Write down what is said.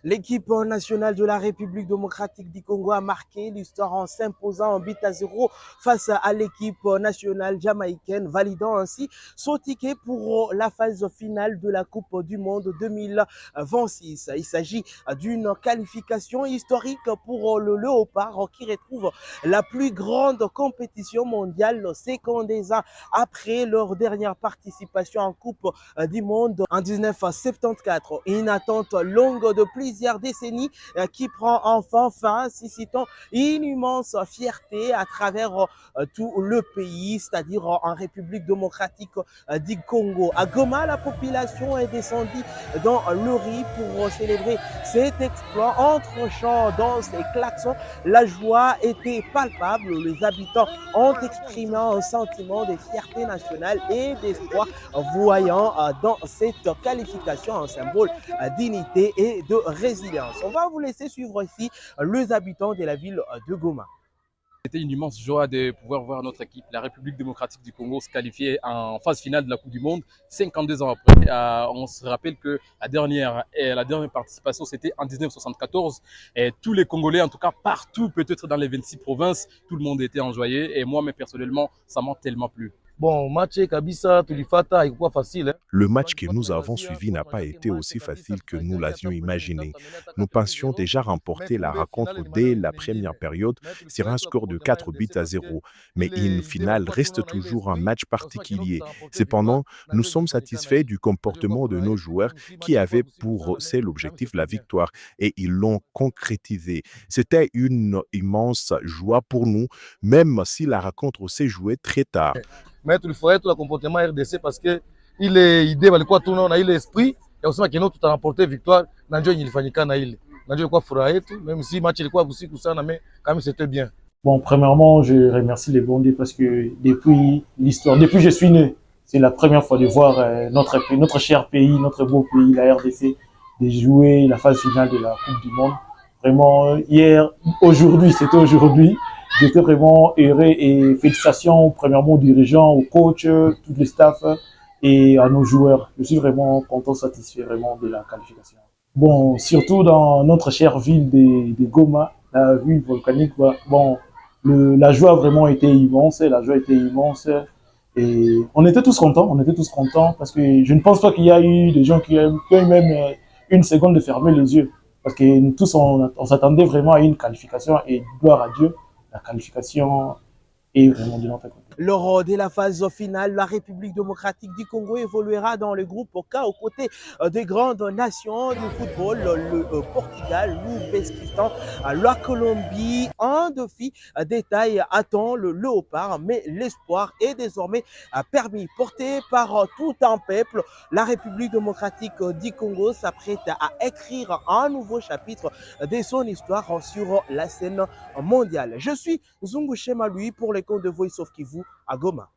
L'équipe nationale de la République démocratique du Congo a marqué l'histoire en s'imposant en but à 0 face à l'équipe nationale jamaïcaine, validant ainsi son ticket pour la phase finale de la Coupe du Monde 2026. Il s'agit d'une qualification historique pour le Léopard qui retrouve la plus grande compétition mondiale 50 ans après leur dernière participation en Coupe du Monde en 1974. Une attente longue de plusieurs décennies qui prend enfin fin, suscitant une immense fierté à travers tout le pays, c'est-à-dire en République démocratique du Congo. À Goma, la population est descendue dans le riz pour célébrer cet exploit. Entre chants, danses et klaxons, la joie était palpable. Les habitants ont exprimé un sentiment de fierté nationale et d'espoir, voyant dans cette qualification un symbole d'unité et de résilience. On va vous laisser suivre ici les habitants de la ville de Goma. C'était une immense joie de pouvoir voir notre équipe, la République démocratique du Congo, se qualifier en phase finale de la Coupe du Monde 52 ans après. On se rappelle que la dernière participation, c'était en 1974. Et tous les Congolais, en tout cas partout, peut-être dans les 26 provinces, tout le monde était enjoyé. Et moi, mais personnellement, ça m'a tellement plu. Bon, match Kabisa, Tulifata, il quoi facile. Le match que nous avons suivi n'a pas été aussi facile que nous l'avions imaginé. Nous pensions déjà remporter la rencontre dès la première période sur un score de 4 buts à 0. Mais une finale reste toujours un match particulier. Cependant, nous sommes satisfaits du comportement de nos joueurs qui avaient pour seul objectif la victoire et ils l'ont concrétisé. C'était une immense joie pour nous, même si la rencontre s'est jouée très tard. Mais il faut être le comportement RDC parce que il est idée walikuwa tu naona ile esprit ya kusema kino tutaremporter victoire na njoo ilifanyika na ile na njoo ilikuwa furaha yetu même si match ilikuwa usiku sana mais quand même c'était bien. Bon, premièrement, je remercie les bons dieux parce que depuis que je suis né, c'est la première fois de voir notre cher pays, notre beau pays, la RDC, de jouer la phase finale de la Coupe du Monde. Vraiment, c'était aujourd'hui. J'étais vraiment heureux et félicitations premièrement aux dirigeants, aux coachs, tous les staffs et à nos joueurs. Je suis vraiment content, satisfait vraiment de la qualification. Bon, surtout dans notre chère ville de Goma, la ville volcanique, bon, la joie a vraiment été immense, et on était tous contents parce que je ne pense pas qu'il y a eu des gens qui ont eu même une seconde de fermer les yeux parce que nous tous on s'attendait vraiment à une qualification et gloire à Dieu. La qualification est vraiment de notre côté. Lors de la phase finale, la République démocratique du Congo évoluera dans le groupe K aux côtés des grandes nations du football, le Portugal, l'Ouzbékistan, la Colombie. Un défi des tailles attend le Léopard, mais l'espoir est désormais permis. Porté par tout un peuple, la République démocratique du Congo s'apprête à écrire un nouveau chapitre de son histoire sur la scène mondiale. Je suis Zungu Chema, lui, pour les comptes de Voice of Kivu à Goma.